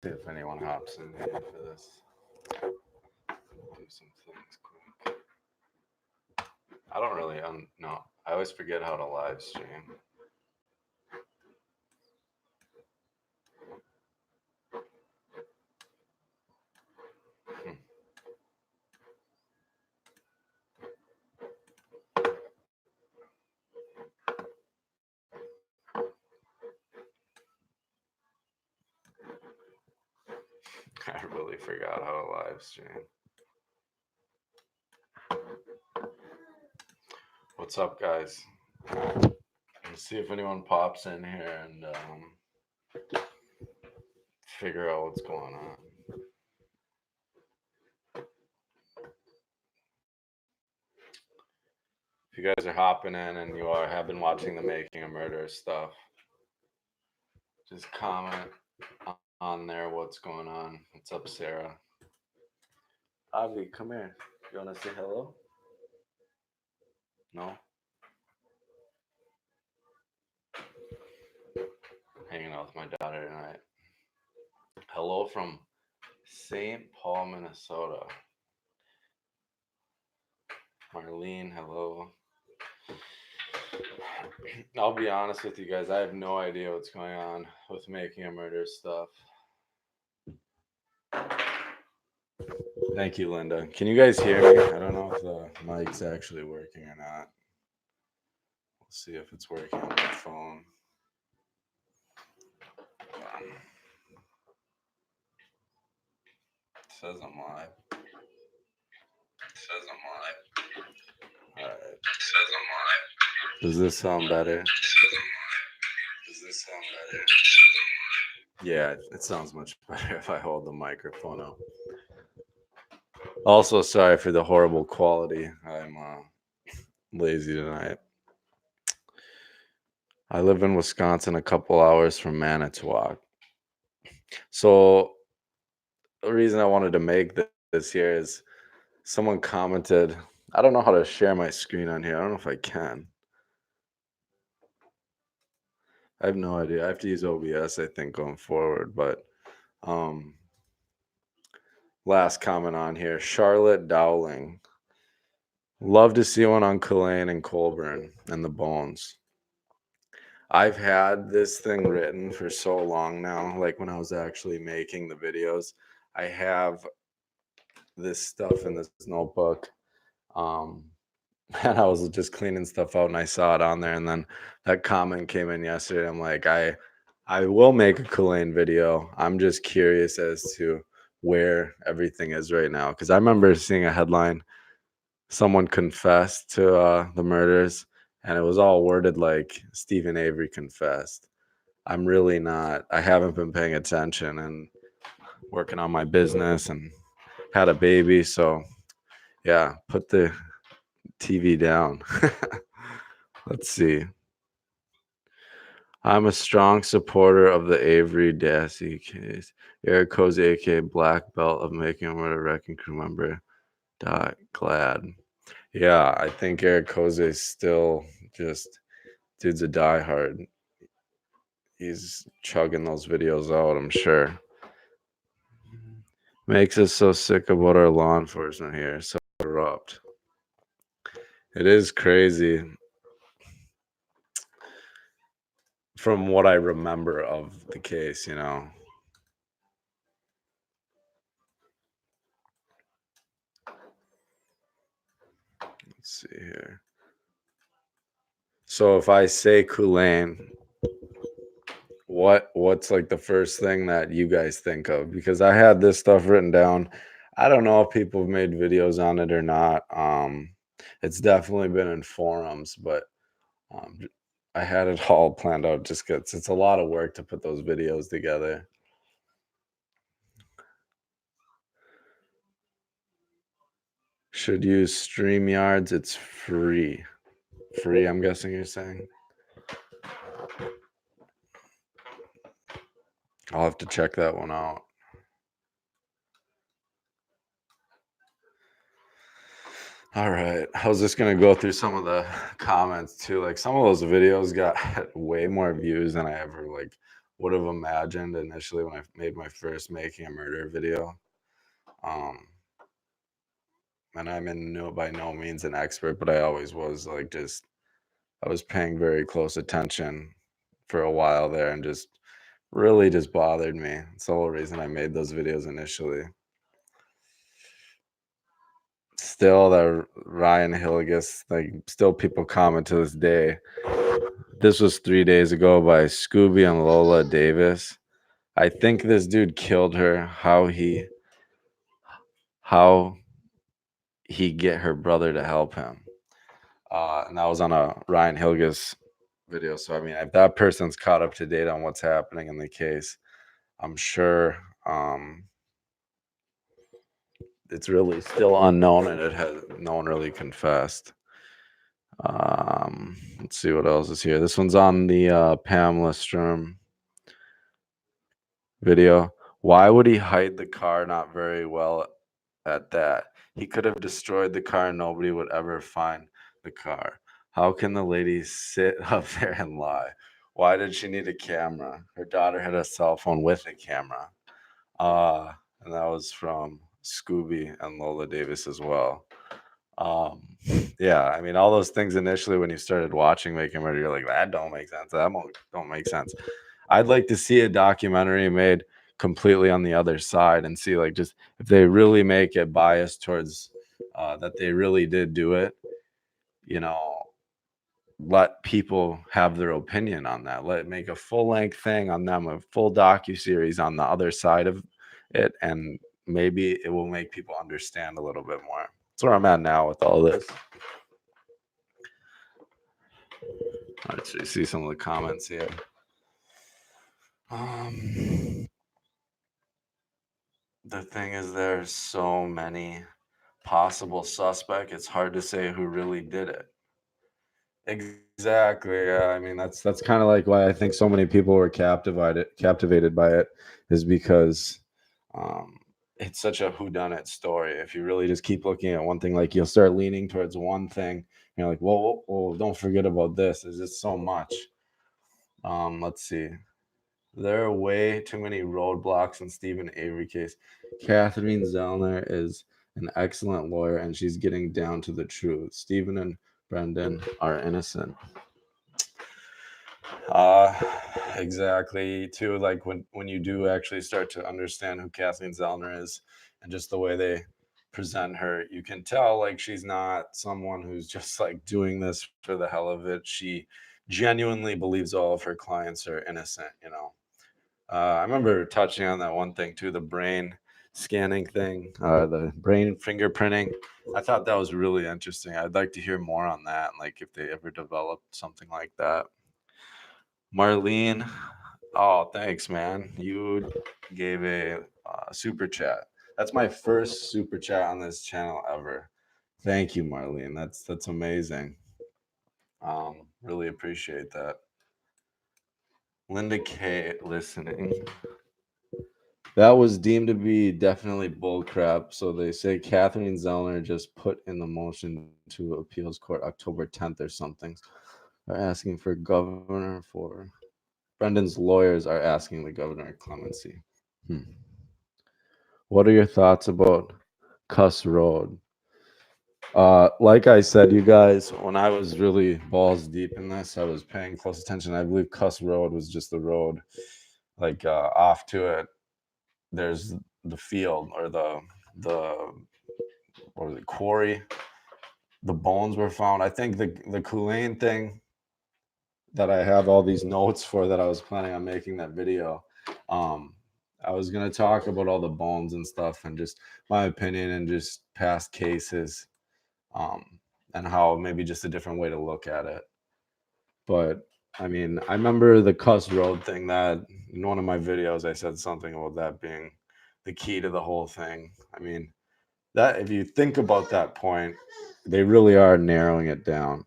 See if anyone hops in here for this. Do some things quick. I don't really no. I always forget how to live stream. I really forgot how to live stream. What's up, guys? Let's see if anyone pops in here and figure out what's going on. If you guys are hopping in and have been watching the Making a Murderer stuff, just comment on there what's going on. What's up, Sarah? Avi, come here. You want to say hello? No? Hanging out with my daughter tonight. Hello from St. Paul, Minnesota. Marlene, hello. I'll be honest with you guys. I have no idea what's going on with Making a Murder stuff. Thank you, Linda. Can you guys hear me? I don't know if the mic's actually working or not. We'll see if it's working on my phone. It says I'm live. All right. Does this sound better? Yeah, it sounds much better if I hold the microphone up. Also, sorry for the horrible quality. I'm lazy tonight. I live in Wisconsin, a couple hours from Manitowoc. So the reason I wanted to make this here is someone commented. I don't know how to share my screen on here. I don't know if I can. I have no idea. I have to use OBS, I think, going forward. But last comment on here, Charlotte Dowling. Love to see one on Culhane and Colburn and the Bones. I've had this thing written for so long now, like when I was actually making the videos. I have this stuff in this notebook. And I was just cleaning stuff out and I saw it on there. And then that comment came in yesterday. I'm like, I will make a Culhane video. I'm just curious as to where everything is right now. Because I remember seeing a headline, someone confessed to the murders, and it was all worded like Stephen Avery confessed. I'm really not. I haven't been paying attention and working on my business and had a baby. So, yeah, put the TV down. Let's see. I'm a strong supporter of the Avery Dassey case. Eric Cozy, aka Black Belt of Making a Murder Wrecking Crew member. Glad. Yeah, I think Eric Cozy is still just dude's a diehard. He's chugging those videos out, I'm sure. Makes us so sick about our law enforcement here. So corrupt. It is crazy from what I remember of the case, you know. Let's see here. So if I say Culhane, what's like the first thing that you guys think of? Because I had this stuff written down. I don't know if people have made videos on it or not. It's definitely been in forums, but I had it all planned out just because it's a lot of work to put those videos together. Should use StreamYards. It's free. Free, I'm guessing you're saying. I'll have to check that one out. All right. I was just going to go through some of the comments too. Like some of those videos got way more views than I ever like would have imagined initially when I made my first making a murder video. Um, and I'm in no by no means an expert, but I always was like just I was paying very close attention for a while there and just really just bothered me. It's the whole reason I made those videos initially. Still, that Ryan Hilligus, like, still people comment to this day. This was 3 days ago by Scooby and Lola Davis. I think this dude killed her. How he get her brother to help him. And that was on a Ryan Hilgus video. So I mean, if that person's caught up to date on what's happening in the case, I'm sure it's really still unknown, and it has no one really confessed. Let's see what else is here. This one's on the Pamela Sturm video. Why would he hide the car? Not very well at that. He could have destroyed the car and nobody would ever find the car. How can the lady sit up there and lie? Why did she need a camera? Her daughter had a cell phone with a camera. Uh, and that was from Scooby and Lola Davis as well. Um, yeah, I mean, all those things initially when you started watching Making Murder, you're like, that don't make sense. That don't make sense. I'd like to see a documentary made completely on the other side and see like just if they really make it biased towards that they really did do it, you know, let people have their opinion on that. Let make a full length thing on them, a full docu series on the other side of it, and maybe it will make people understand a little bit more. That's where I'm at now with all this. Let's see some of the comments here. The thing is, there's so many possible suspect. It's hard to say who really did it. Exactly. Yeah. I mean, that's kind of like why I think so many people were captivated by it, is because um, it's such a whodunit story. If you really just keep looking at one thing, like you'll start leaning towards one thing. You're like, whoa, don't forget about this. There's just so much. Let's see. There are way too many roadblocks in Stephen Avery case. Catherine Zellner is an excellent lawyer, and she's getting down to the truth. Stephen and Brendan are innocent. Uh, exactly. Too, like when you do actually start to understand who Kathleen Zellner is, and just the way they present her, you can tell like she's not someone who's just like doing this for the hell of it. She genuinely believes all of her clients are innocent. I remember touching on that one thing too, the brain scanning thing, the brain fingerprinting. I thought that was really interesting. I'd like to hear more on that, like if they ever developed something like that. Marlene, oh, thanks, man. You gave a super chat. That's my first super chat on this channel ever. Thank you, Marlene. That's amazing. Really appreciate that. Linda K listening. That was deemed to be definitely bullcrap. So they say Catherine Zellner just put in the motion to appeals court October 10th or something. They're asking for governor for Brendan's lawyers are asking the governor clemency. What are your thoughts about Cuss Road? Like I said, you guys, when I was really balls deep in this, I was paying close attention. I believe Cuss Road was just the road, like off to it. There's the field or the what was it, quarry. The bones were found. I think the Culhane thing that I have all these notes for that I was planning on making that video. Um, I was gonna talk about all the bones and stuff and just my opinion and just past cases, um, and how maybe just a different way to look at it. But I mean, I remember the Cuss Road thing that in one of my videos I said something about that being the key to the whole thing. I mean, that if you think about that point, they really are narrowing it down.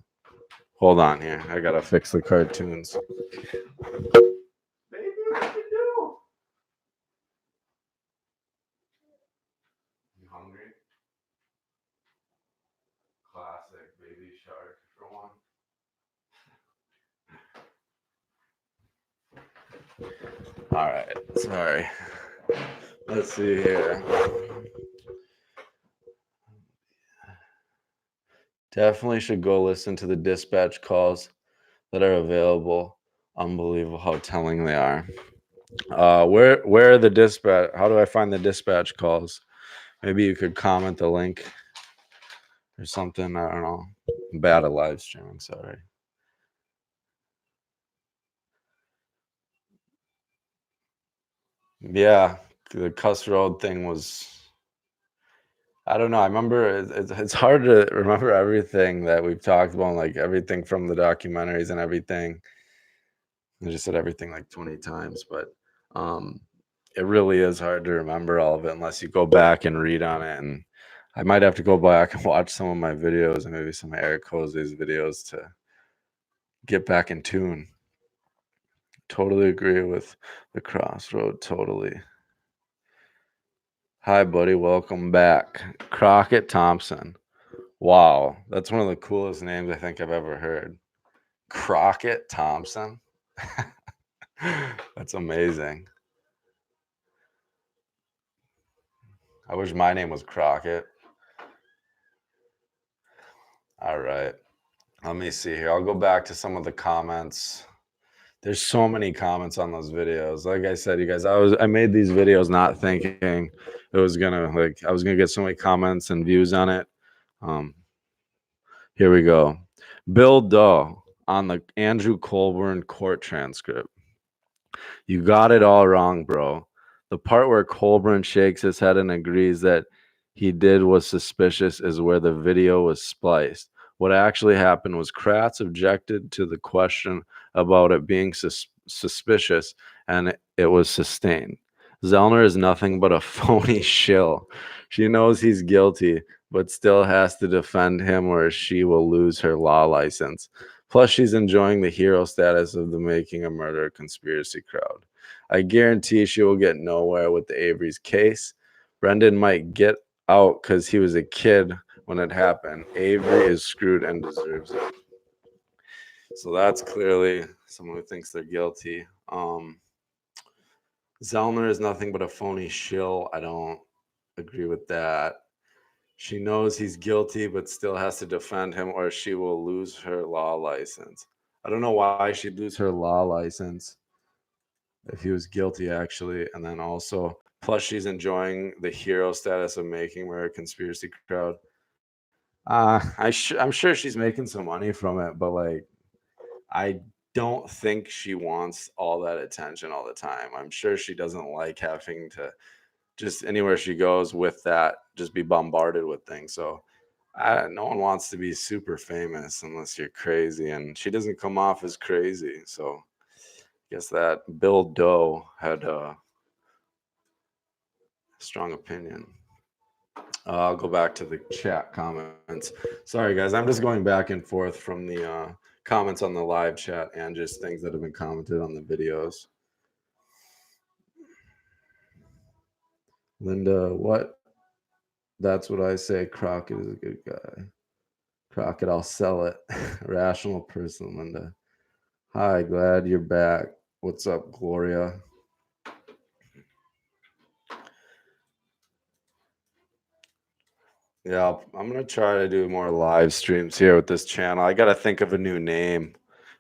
Hold on here. I gotta fix the cartoons. Baby, what you do? You hungry? Classic baby shark for one. All right. Sorry. Let's see here. Definitely should go listen to the dispatch calls that are available. Unbelievable how telling they are. Where are the dispatch? How do I find the dispatch calls? Maybe you could comment the link or something. I don't know. I'm bad at live streaming. Sorry. Yeah, the Cuss Road thing was. I don't know. I remember it's hard to remember everything that we've talked about, like everything from the documentaries and everything. I just said everything like 20 times, but um, it really is hard to remember all of it unless you go back and read on it. And I might have to go back and watch some of my videos and maybe some of Eric Jose's videos to get back in tune. Totally agree with the crossroad. Totally. Hi, buddy. Welcome back. Crockett Thompson. Wow. That's one of the coolest names I think I've ever heard. Crockett Thompson. That's amazing. I wish my name was Crockett. All right. Let me see here. I'll go back to some of the comments. There's so many comments on those videos. Like I said, you guys, I made these videos not thinking it was gonna I was gonna get so many comments and views on it. Um, Here we go. Bill Doe on the Andrew Colburn court transcript. You got it all wrong, bro. The part where Colburn shakes his head and agrees that he did was suspicious is where the video was spliced. What actually happened was Kratz objected to the question about it being suspicious, and it was sustained. Zellner is nothing but a phony shill. She knows he's guilty, but still has to defend him or she will lose her law license. Plus, she's enjoying the hero status of the making a murder conspiracy crowd. I guarantee she will get nowhere with the Avery's case. Brendan might get out because he was a kid when it happened. Avery is screwed and deserves it. So that's clearly someone who thinks they're guilty. Zellner is nothing but a phony shill. I don't agree with that. She knows he's guilty, but still has to defend him, or she will lose her law license. I don't know why she'd lose her law license if he was guilty, actually. And then also, plus, she's enjoying the hero status of making her a conspiracy crowd. I'm sure she's making some money from it, but like, I don't think she wants all that attention all the time. I'm sure she doesn't like having to just anywhere she goes with that, just be bombarded with things. So no one wants to be super famous unless you're crazy, and she doesn't come off as crazy. So I guess that Bill Doe had a strong opinion. I'll go back to the chat comments. Sorry, guys. I'm just going back and forth from the comments on the live chat and just things that have been commented on the videos. Linda, what? That's what I say. Crockett is a good guy. Crockett, I'll sell it. Rational person, Linda. Hi, glad you're back. What's up, Gloria? Yeah, I'm gonna try to do more live streams here with this channel. I gotta think of a new name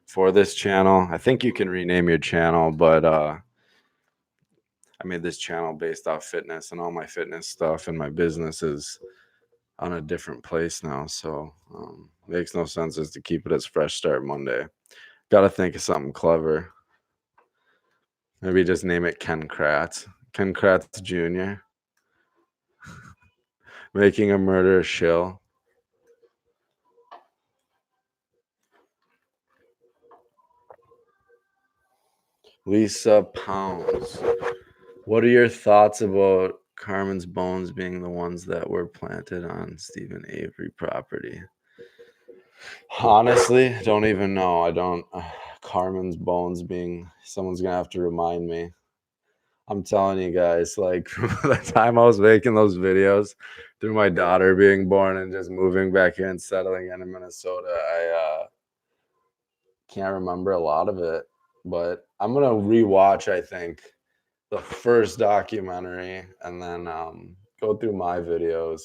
for this channel. I think you can rename your channel, but I made this channel based off fitness, and all my fitness stuff and my business is on a different place now. So makes no sense as to keep it as Fresh Start Monday. Gotta think of something clever. Maybe just name it Ken Kratz. Ken Kratz Jr. Making a murder shill. Lisa Pounds. What are your thoughts about Carmen's bones being the ones that were planted on Stephen Avery property? Honestly, don't even know. I don't. Carmen's bones being, someone's gonna have to remind me. I'm telling you guys, like from the time I was making those videos, through my daughter being born and just moving back here and settling in Minnesota, I can't remember a lot of it. But I'm gonna rewatch, I think, the first documentary and then go through my videos.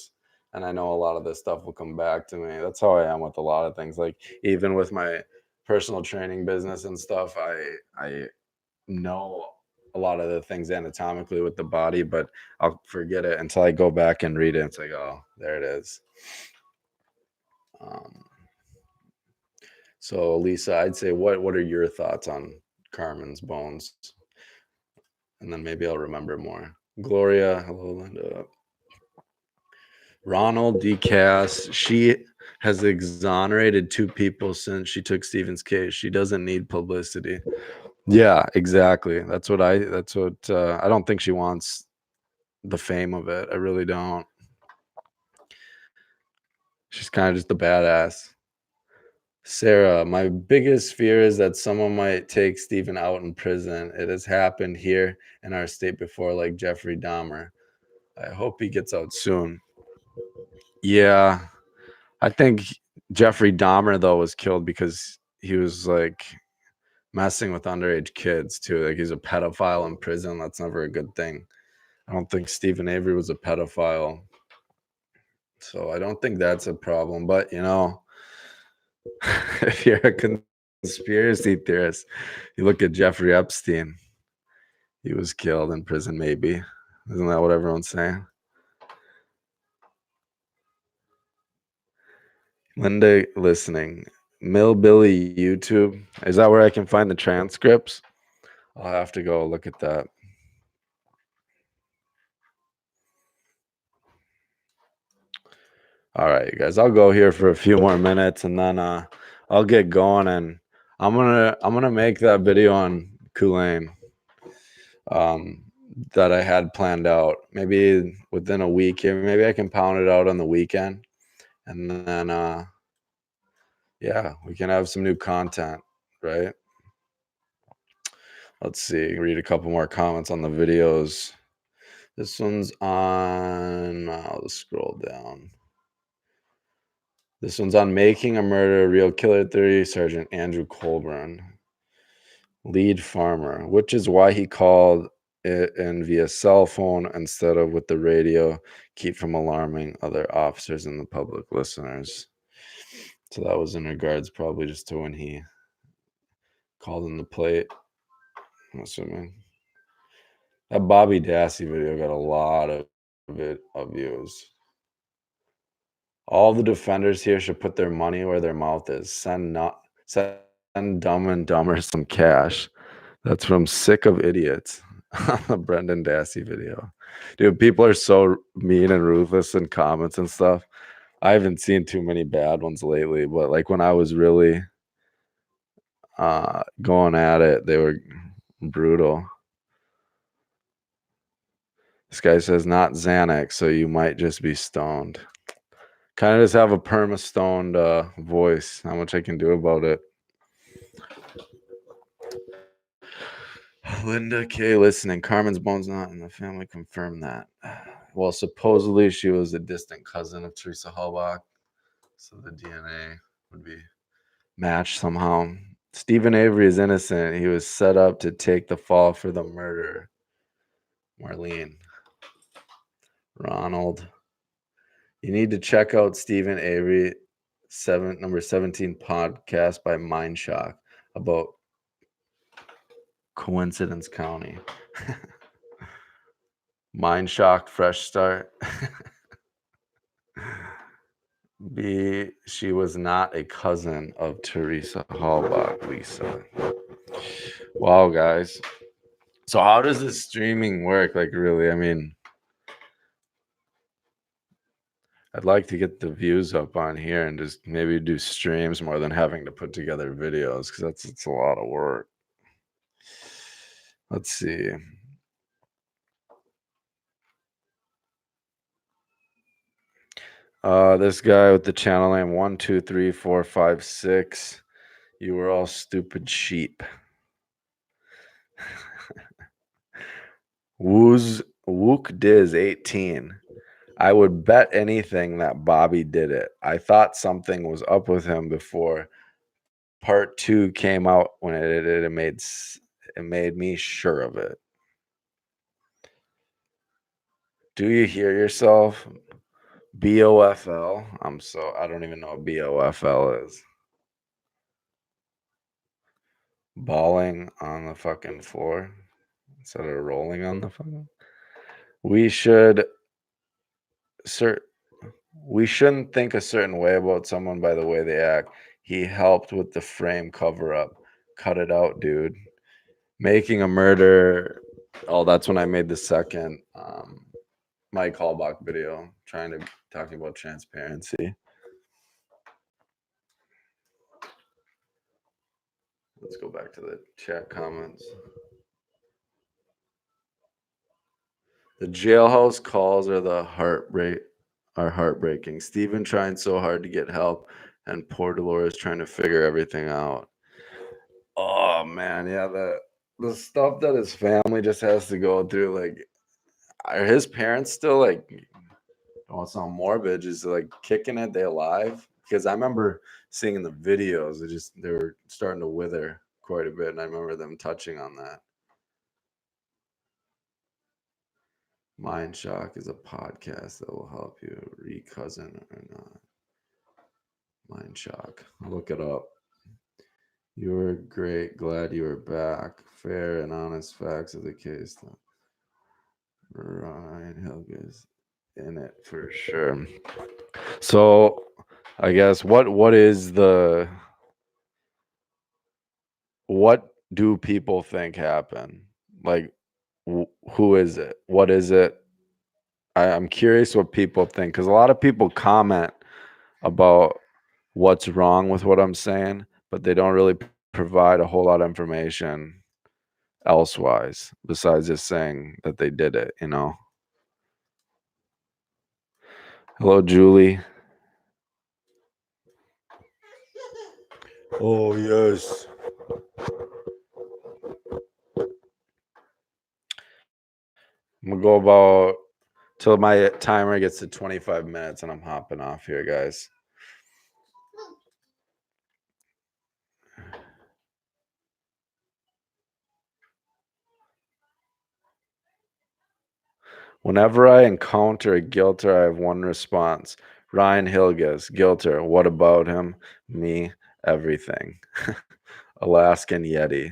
And I know a lot of this stuff will come back to me. That's how I am with a lot of things. Like even with my personal training business and stuff, I know a lot of the things anatomically with the body, but I'll forget it until I go back and read it. It's like, oh, there it is. Um, so Lisa, I'd say what are your thoughts on Carmen's bones? And then maybe I'll remember more. Gloria, hello, Linda. Ronald D. Cass, she has exonerated two people since she took Stephen's case. She doesn't need publicity. Yeah, exactly. That's what I don't think she wants the fame of it. I really don't. She's kind of just a badass. Sarah, my biggest fear is that someone might take Stephen out in prison. It has happened here in our state before, like Jeffrey Dahmer. I hope he gets out soon. Yeah, I think Jeffrey Dahmer though was killed because he was like messing with underage kids too. Like he's a pedophile in prison. That's never a good thing. I don't think Stephen Avery was a pedophile. So I don't think that's a problem. But if you're a conspiracy theorist, you look at Jeffrey Epstein. He was killed in prison, maybe. Isn't that what everyone's saying? Linda listening. Millbilly YouTube. Is that where I can find the transcripts? I'll have to go look at that. All right, you guys. I'll go here for a few more minutes and then I'll get going and I'm gonna make that video on Culhane um that I had planned out. Maybe within a week here. Maybe I can pound it out on the weekend. And then yeah, we can have some new content, right? Let's see, read a couple more comments on the videos. This one's on, I'll just scroll down. This one's on Making a Murder, Real Killer Theory, Sergeant Andrew Colburn. Lead farmer, which is why he called it in via cell phone instead of with the radio, keep from alarming other officers and the public listeners. So that was in regards probably just to when he called in the plate, I'm assuming. That Bobby Dassey video got a lot of views. All the defenders here should put their money where their mouth is. Send Dumb and Dumber some cash. That's from Sick of Idiots, the Brendan Dassey video. Dude, people are so mean and ruthless in comments and stuff. I haven't seen too many bad ones lately, but like when I was really going at it, they were brutal. This guy says not Xanax, so you might just be stoned. Kind of just have a perma stoned voice. Not much I can do about it. Linda K listening. Carmen's bones not in the family. Confirm that. Well, supposedly she was a distant cousin of Teresa Halbach, so the DNA would be matched somehow. Stephen Avery is innocent. He was set up to take the fall for the murder. Marlene. Ronald. You need to check out Stephen Avery number 17 podcast by Mindshock about Coincidence County. Mindshock Fresh Start. B, she was not a cousin of Teresa Halbach, Lisa. Wow, guys. So how does this streaming work? Like really, I mean, I'd like to get the views up on here and just maybe do streams more than having to put together videos because it's a lot of work. Let's see. This guy with the channel name 123456. You were all stupid sheep. Wook Diz 18. I would bet anything that Bobby did it. I thought something was up with him before part 2 came out when it made me sure of it. Do you hear yourself? BOFL. I don't even know what BOFL is. Balling on the fucking floor instead of rolling on the fucking. We should cer we shouldn't think a certain way about someone by the way they act. He helped with the frame cover up. Cut it out, dude. Making a murder. Oh, that's when I made the second Mike Hallbach video talking about transparency. Let's go back to the chat comments. The jailhouse calls are heartbreaking. Steven trying so hard to get help, and poor Dolores trying to figure everything out. Oh man, yeah, the stuff that his family just has to go through. Like, are his parents still like? Don't want to sound morbid, just like kicking it. They alive? Because I remember seeing in the videos, they were starting to wither quite a bit, and I remember them touching on that. Mind Shock is a podcast that will help you re-cousin or not. Mind Shock. I'll look it up. You were great. Glad you were back. Fair and honest facts of the case. Ryan Hilgers in it for sure. So, I guess what do people think happened? Like, who is it? What is it? I'm curious what people think because a lot of people comment about what's wrong with what I'm saying, but they don't really provide a whole lot of information elsewise besides just saying that they did it, you know? Hello, Julie. Oh, yes. I'm gonna go about till my timer gets to 25 minutes and I'm hopping off here, guys. Whenever I encounter a guilter, I have one response. Ryan Hilges, guilter. What about him? Me, everything. Alaskan Yeti.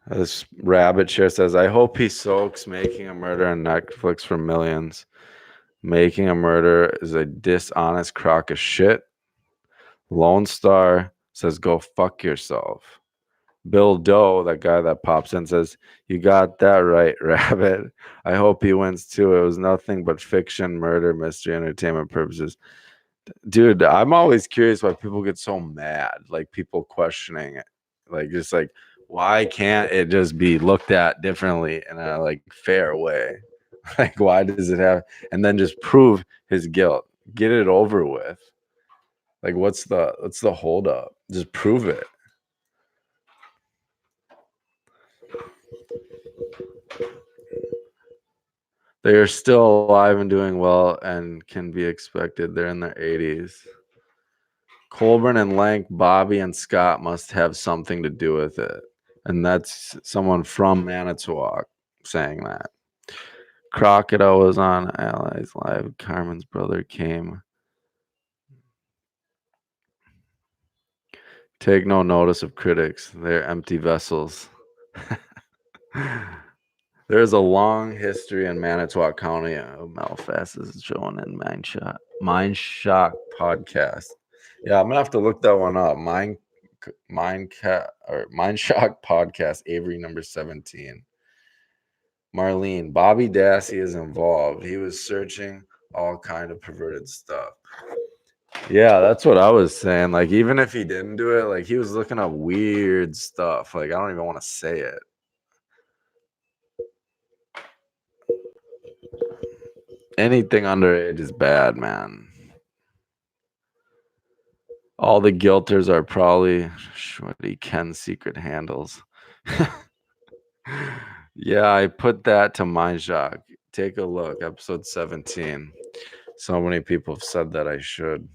This rabbit share says, I hope he soaks Making a Murder on Netflix for millions. Making a Murder is a dishonest crock of shit. Lone Star says, go fuck yourself. Bill Doe, that guy that pops in, says, you got that right, Rabbit. I hope he wins too. It was nothing but fiction, murder, mystery, entertainment purposes. Dude, I'm always curious why people get so mad, like people questioning it. Like, just like, why can't it just be looked at differently in a like fair way? Like, why does it have, and then just prove his guilt, get it over with? Like, what's the holdup? Just prove it. They are still alive and doing well and can be expected. They're in their 80s. Colburn and Lank, Bobby and Scott must have something to do with it. And that's someone from Manitowoc saying that. Crocodile was on Allies Live. Carmen's brother came. Take no notice of critics. They're empty vessels. There's a long history in Manitowoc County of Malfast is shown in Mind Shock podcast. Yeah, I'm gonna have to look that one up. Mind Shock podcast, Avery number 17. Marlene, Bobby Dassey is involved. He was searching all kind of perverted stuff. Yeah, that's what I was saying. Like, even if he didn't do it, like he was looking up weird stuff. Like, I don't even want to say it. Anything underage is bad, man. All the guilters are probably Shorty Ken's secret handles. Yeah, I put that to Mind Shock. Take a look, episode 17. So many people have said that I should.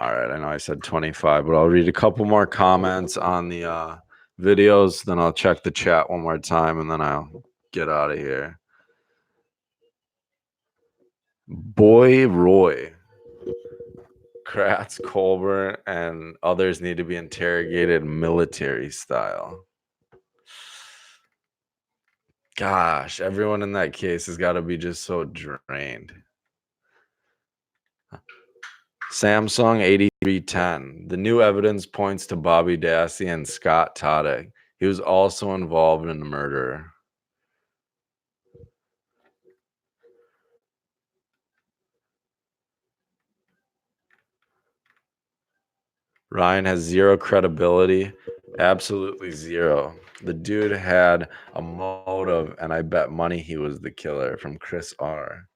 All right, I know I said 25, but I'll read a couple more comments on the videos, then I'll check the chat one more time, and then I'll get out of here. Boy Roy, Kratz, Colbert, and others need to be interrogated military style. Gosh, everyone in that case has got to be just so drained. Samsung 8310. The new evidence points to Bobby Dassey and Scott Todek. He was also involved in the murder. Ryan has zero credibility. Absolutely zero. The dude had a motive, and I bet money he was the killer. From Chris R.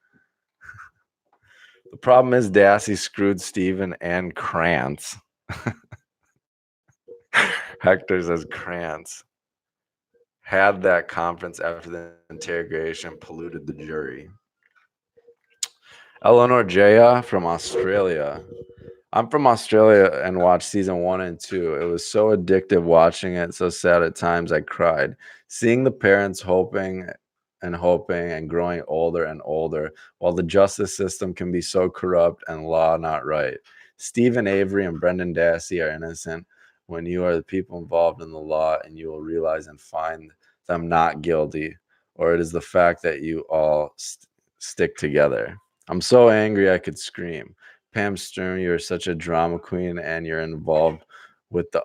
The problem is Dassey screwed Steven and Krantz. Hector says Krantz had that conference after the interrogation polluted the jury. Eleanor Jaya from Australia. I'm from Australia and watched season 1 and 2. It was so addictive watching it, so sad at times I cried. Seeing the parents hoping and growing older and older, while the justice system can be so corrupt and law not right. Stephen Avery and Brendan Dassey are innocent when you are the people involved in the law, and you will realize and find them not guilty, or it is the fact that you all stick together. I'm so angry I could scream. Pam Sturm, you're such a drama queen, and you're involved with the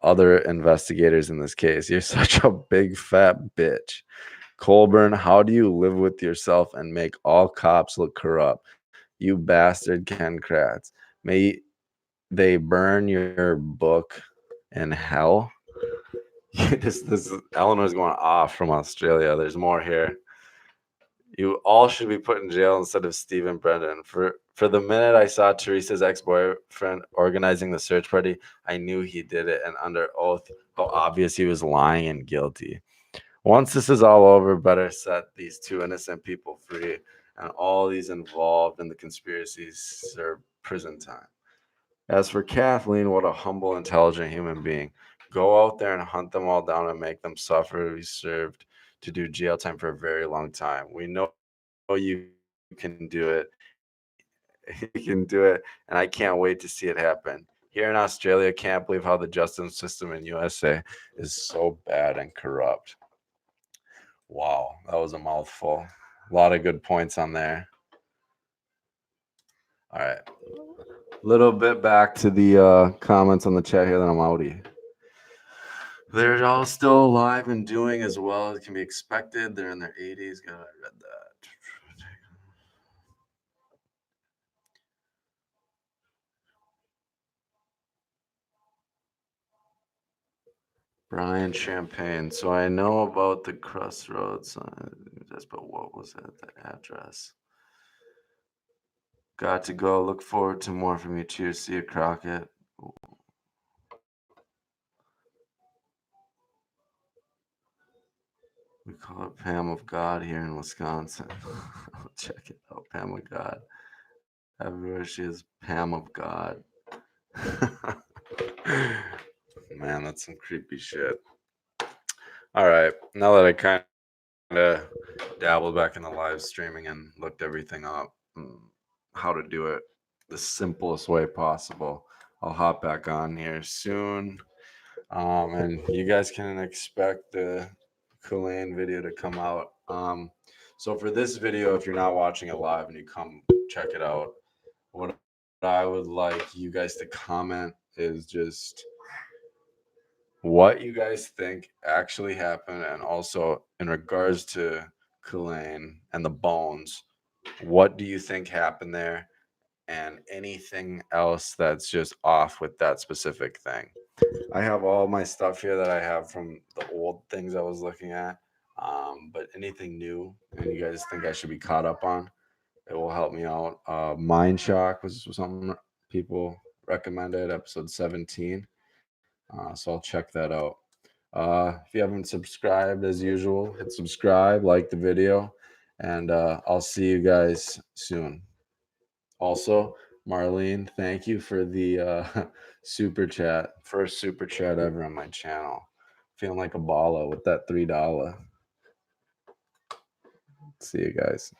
other investigators in this case. You're such a big fat bitch. Colburn, how do you live with yourself and make all cops look corrupt? You bastard Ken Kratz. May they burn your book in hell. This Eleanor's going off from Australia. There's more here. You all should be put in jail instead of Stephen Brendan. For the minute I saw Teresa's ex-boyfriend organizing the search party, I knew he did it, and under oath, how obvious he was lying and guilty. Once this is all over, better set these two innocent people free, and all these involved in the conspiracies serve prison time. As for Kathleen, what a humble, intelligent human being. Go out there and hunt them all down and make them suffer. We served to do jail time for a very long time. We know you can do it. You can do it, and I can't wait to see it happen. Here in Australia, can't believe how the justice system in USA is so bad and corrupt. Wow, that was a mouthful. A lot of good points on there. All right. Little bit back to the comments on the chat here, then I'm outie. They're all still alive and doing as well as can be expected. They're in their 80s. God, I read that. Brian Champagne. So I know about the Crossroads, but what was it? The address. Got to go. Look forward to more from you. Cheers. See you, Crockett. We call it Pam of God here in Wisconsin. I'll check it out. Pam of God. Everywhere she is, Pam of God. Man, that's some creepy shit. All right. Now that I kind of dabbled back in the live streaming and looked everything up, how to do it the simplest way possible, I'll hop back on here soon. And you guys can expect the Culhane video to come out. So for this video, if you're not watching it live and you come check it out, what I would like you guys to comment is just what you guys think actually happened, and also in regards to Culhane and the bones, what do you think happened there, and anything else that's just off with that specific thing. I have all my stuff here that I have from the old things I was looking at, but anything new and you guys think I should be caught up on, it will help me out. Mind Shock was something people recommended, episode 17. So I'll check that out. If you haven't subscribed, as usual, hit subscribe, like the video, and I'll see you guys soon. Also, Marlene, thank you for the super chat. First super chat ever on my channel. Feeling like a baller with that $3. See you guys.